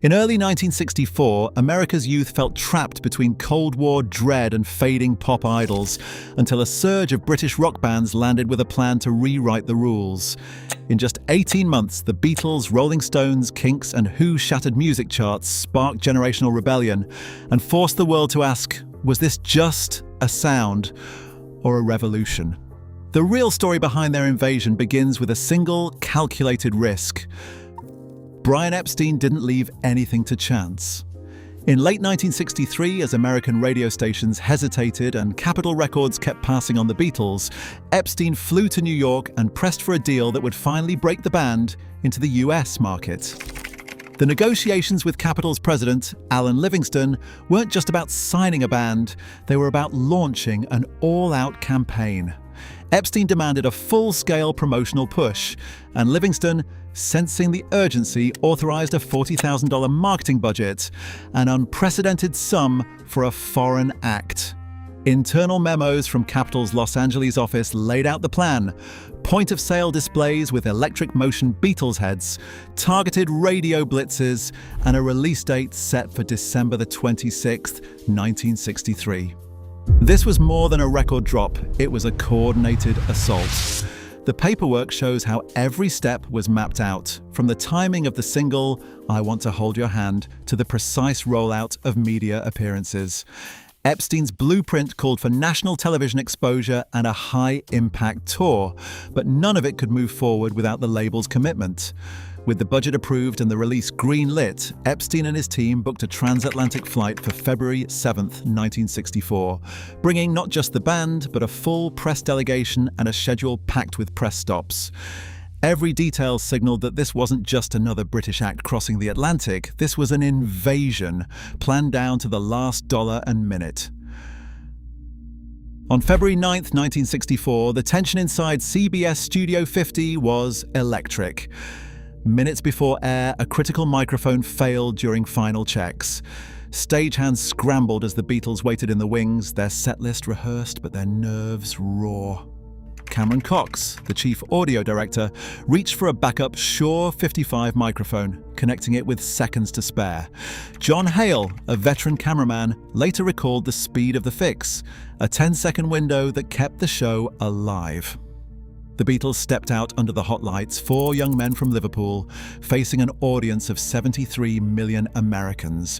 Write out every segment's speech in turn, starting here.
In early 1964, America's youth felt trapped between Cold War dread and fading pop idols, until a surge of British rock bands landed with a plan to rewrite the rules. In just 18 months, the Beatles, Rolling Stones, Kinks, and Who shattered music charts sparked generational rebellion and forced the world to ask, was this just a sound or a revolution? The real story behind their invasion begins with a single, calculated risk. Brian Epstein didn't leave anything to chance. In late 1963, as American radio stations hesitated and Capitol Records kept passing on the Beatles, Epstein flew to New York and pressed for a deal that would finally break the band into the US market. The negotiations with Capitol's president, Alan Livingston, weren't just about signing a band, they were about launching an all-out campaign. Epstein demanded a full-scale promotional push, and Livingston, sensing the urgency, authorized a $40,000 marketing budget, an unprecedented sum for a foreign act. Internal memos from Capitol's Los Angeles office laid out the plan: point-of-sale displays with electric motion Beatles heads, targeted radio blitzes, and a release date set for December the 26th, 1963. This was more than a record drop, it was a coordinated assault. The paperwork shows how every step was mapped out, from the timing of the single, I Want to Hold Your Hand, to the precise rollout of media appearances. Epstein's blueprint called for national television exposure and a high-impact tour, but none of it could move forward without the label's commitment. With the budget approved and the release green-lit, Epstein and his team booked a transatlantic flight for February 7, 1964, bringing not just the band, but a full press delegation and a schedule packed with press stops. Every detail signaled that this wasn't just another British act crossing the Atlantic, this was an invasion, planned down to the last dollar and minute. On February 9, 1964, the tension inside CBS Studio 50 was electric. Minutes before air, a critical microphone failed during final checks. Stagehands scrambled as the Beatles waited in the wings, their setlist rehearsed but their nerves raw. Cameron Cox, the chief audio director, reached for a backup Shure 55 microphone, connecting it with seconds to spare. John Hale, a veteran cameraman, later recalled the speed of the fix, a 10-second window that kept the show alive. The Beatles stepped out under the hot lights, 4 young men from Liverpool, facing an audience of 73 million Americans.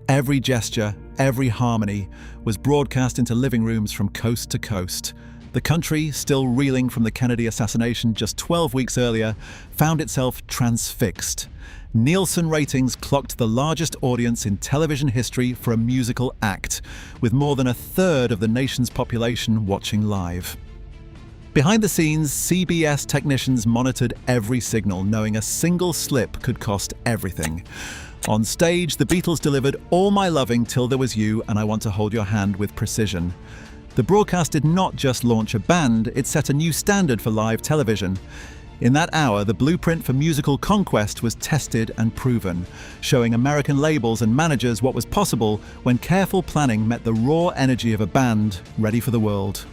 Every gesture, every harmony was broadcast into living rooms from coast to coast. The country, still reeling from the Kennedy assassination just 12 weeks earlier, found itself transfixed. Nielsen ratings clocked the largest audience in television history for a musical act, with more than a third of the nation's population watching live. Behind the scenes, CBS technicians monitored every signal, knowing a single slip could cost everything. On stage, the Beatles delivered All My Loving, Till There Was You, and I Want to Hold Your Hand with precision. The broadcast did not just launch a band, it set a new standard for live television. In that hour, the blueprint for musical conquest was tested and proven, showing American labels and managers what was possible when careful planning met the raw energy of a band ready for the world.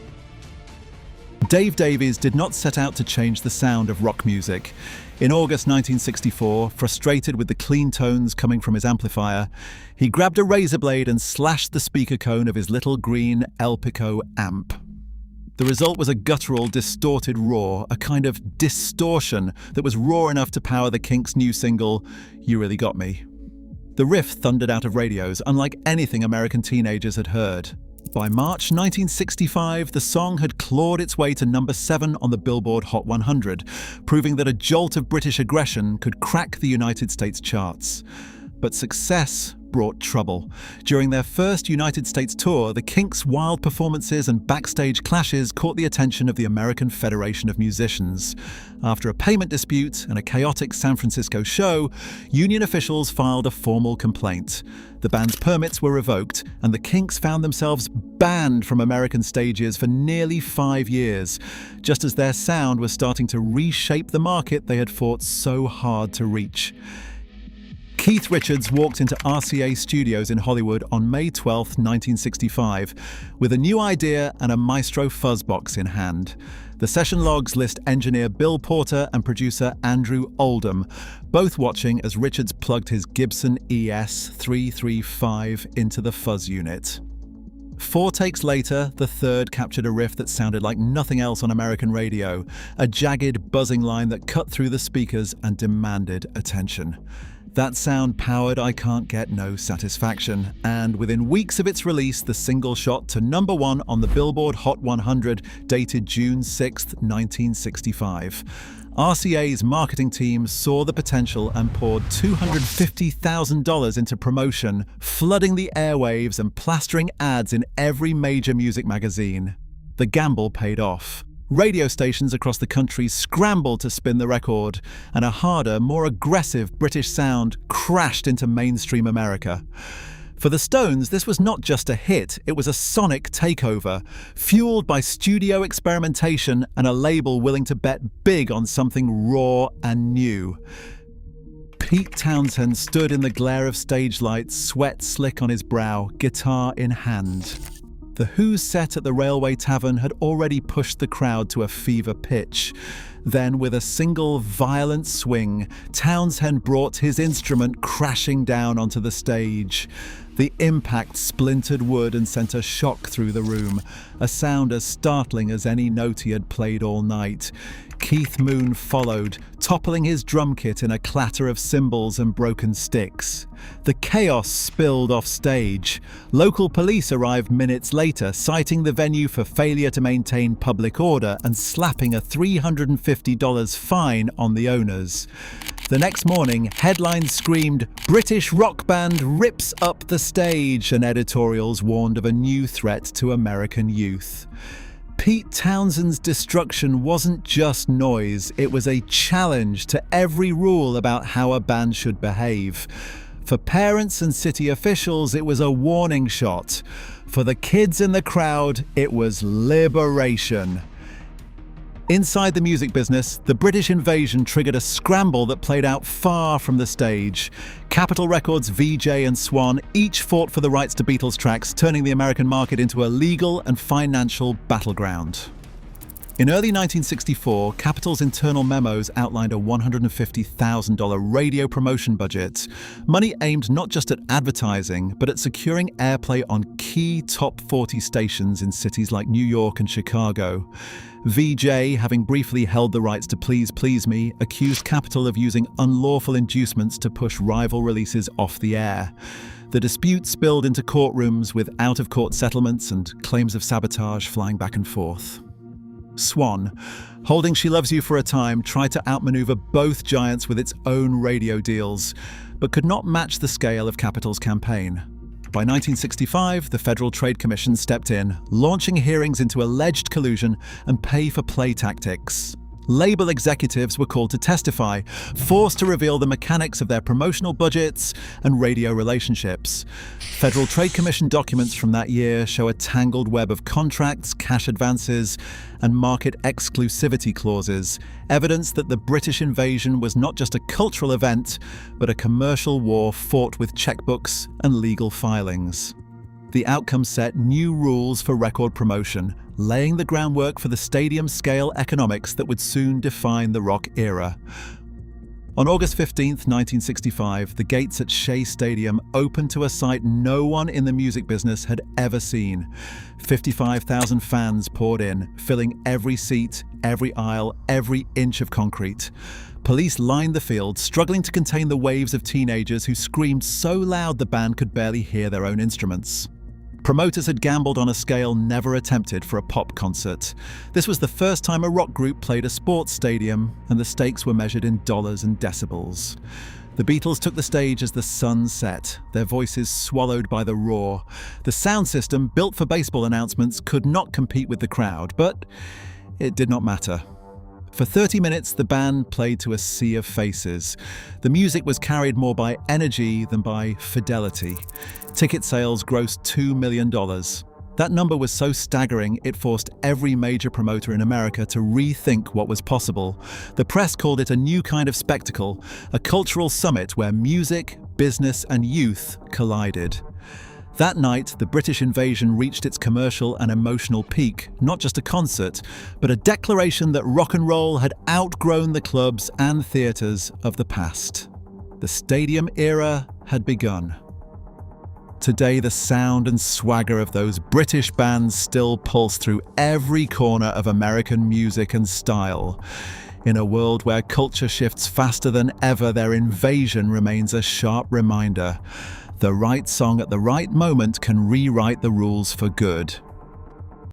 Dave Davies did not set out to change the sound of rock music. In August 1964, frustrated with the clean tones coming from his amplifier, he grabbed a razor blade and slashed the speaker cone of his little green El Pico amp. The result was a guttural, distorted roar, a kind of distortion that was raw enough to power the Kinks' new single, You Really Got Me. The riff thundered out of radios, unlike anything American teenagers had heard. By March 1965, the song had clawed its way to number 7 on the Billboard Hot 100, proving that a jolt of British aggression could crack the United States charts. But success brought trouble. During their first United States tour, the Kinks' wild performances and backstage clashes caught the attention of the American Federation of Musicians. After a payment dispute and a chaotic San Francisco show, union officials filed a formal complaint. The band's permits were revoked, and the Kinks found themselves banned from American stages for nearly 5 years, just as their sound was starting to reshape the market they had fought so hard to reach. Keith Richards walked into RCA Studios in Hollywood on May 12, 1965, with a new idea and a Maestro fuzzbox in hand. The session logs list engineer Bill Porter and producer Andrew Oldham, both watching as Richards plugged his Gibson ES-335 into the fuzz unit. 4 takes later, the third captured a riff that sounded like nothing else on American radio, a jagged, buzzing line that cut through the speakers and demanded attention. That sound powered I Can't Get No Satisfaction, and within weeks of its release, the single shot to #1 on the Billboard Hot 100, dated June 6, 1965. RCA's marketing team saw the potential and poured $250,000 into promotion, flooding the airwaves and plastering ads in every major music magazine. The gamble paid off. Radio stations across the country scrambled to spin the record, and a harder, more aggressive British sound crashed into mainstream America. For the Stones, this was not just a hit, it was a sonic takeover, fueled by studio experimentation and a label willing to bet big on something raw and new. Pete Townshend stood in the glare of stage lights, sweat slick on his brow, guitar in hand. The Who's set at the Railway Tavern had already pushed the crowd to a fever pitch. Then, with a single violent swing, Townshend brought his instrument crashing down onto the stage. The impact splintered wood and sent a shock through the room, a sound as startling as any note he had played all night. Keith Moon followed, toppling his drum kit in a clatter of cymbals and broken sticks. The chaos spilled off stage. Local police arrived minutes later, citing the venue for failure to maintain public order and slapping a $350 fine on the owners. The next morning, headlines screamed, "British rock band rips up the stage," and editorials warned of a new threat to American youth. Pete Townshend's destruction wasn't just noise, it was a challenge to every rule about how a band should behave. For parents and city officials, it was a warning shot. For the kids in the crowd, it was liberation. Inside the music business, the British invasion triggered a scramble that played out far from the stage. Capitol Records, VJ and Swan each fought for the rights to Beatles tracks, turning the American market into a legal and financial battleground. In early 1964, Capitol's internal memos outlined a $150,000 radio promotion budget, money aimed not just at advertising, but at securing airplay on key top 40 stations in cities like New York and Chicago. VJ, having briefly held the rights to Please Please Me, accused Capitol of using unlawful inducements to push rival releases off the air. The dispute spilled into courtrooms with out-of-court settlements and claims of sabotage flying back and forth. Swan, holding She Loves You for a time, tried to outmaneuver both giants with its own radio deals, but could not match the scale of Capitol's campaign. By 1965, the Federal Trade Commission stepped in, launching hearings into alleged collusion and pay-for-play tactics. Label executives were called to testify, forced to reveal the mechanics of their promotional budgets and radio relationships. Federal Trade Commission documents from that year show a tangled web of contracts, cash advances, and market exclusivity clauses, evidence that the British invasion was not just a cultural event, but a commercial war fought with checkbooks and legal filings. The outcome set new rules for record promotion, laying the groundwork for the stadium-scale economics that would soon define the rock era. On August 15, 1965, the gates at Shea Stadium opened to a sight no one in the music business had ever seen. 55,000 fans poured in, filling every seat, every aisle, every inch of concrete. Police lined the field, struggling to contain the waves of teenagers who screamed so loud the band could barely hear their own instruments. Promoters had gambled on a scale never attempted for a pop concert. This was the first time a rock group played a sports stadium, and the stakes were measured in dollars and decibels. The Beatles took the stage as the sun set, their voices swallowed by the roar. The sound system, built for baseball announcements, could not compete with the crowd, but it did not matter. For 30 minutes, the band played to a sea of faces. The music was carried more by energy than by fidelity. Ticket sales grossed $2 million. That number was so staggering, it forced every major promoter in America to rethink what was possible. The press called it a new kind of spectacle, a cultural summit where music, business and youth collided. That night, the British invasion reached its commercial and emotional peak, not just a concert, but a declaration that rock and roll had outgrown the clubs and theatres of the past. The stadium era had begun. Today, the sound and swagger of those British bands still pulse through every corner of American music and style. In a world where culture shifts faster than ever, their invasion remains a sharp reminder. The right song at the right moment can rewrite the rules for good.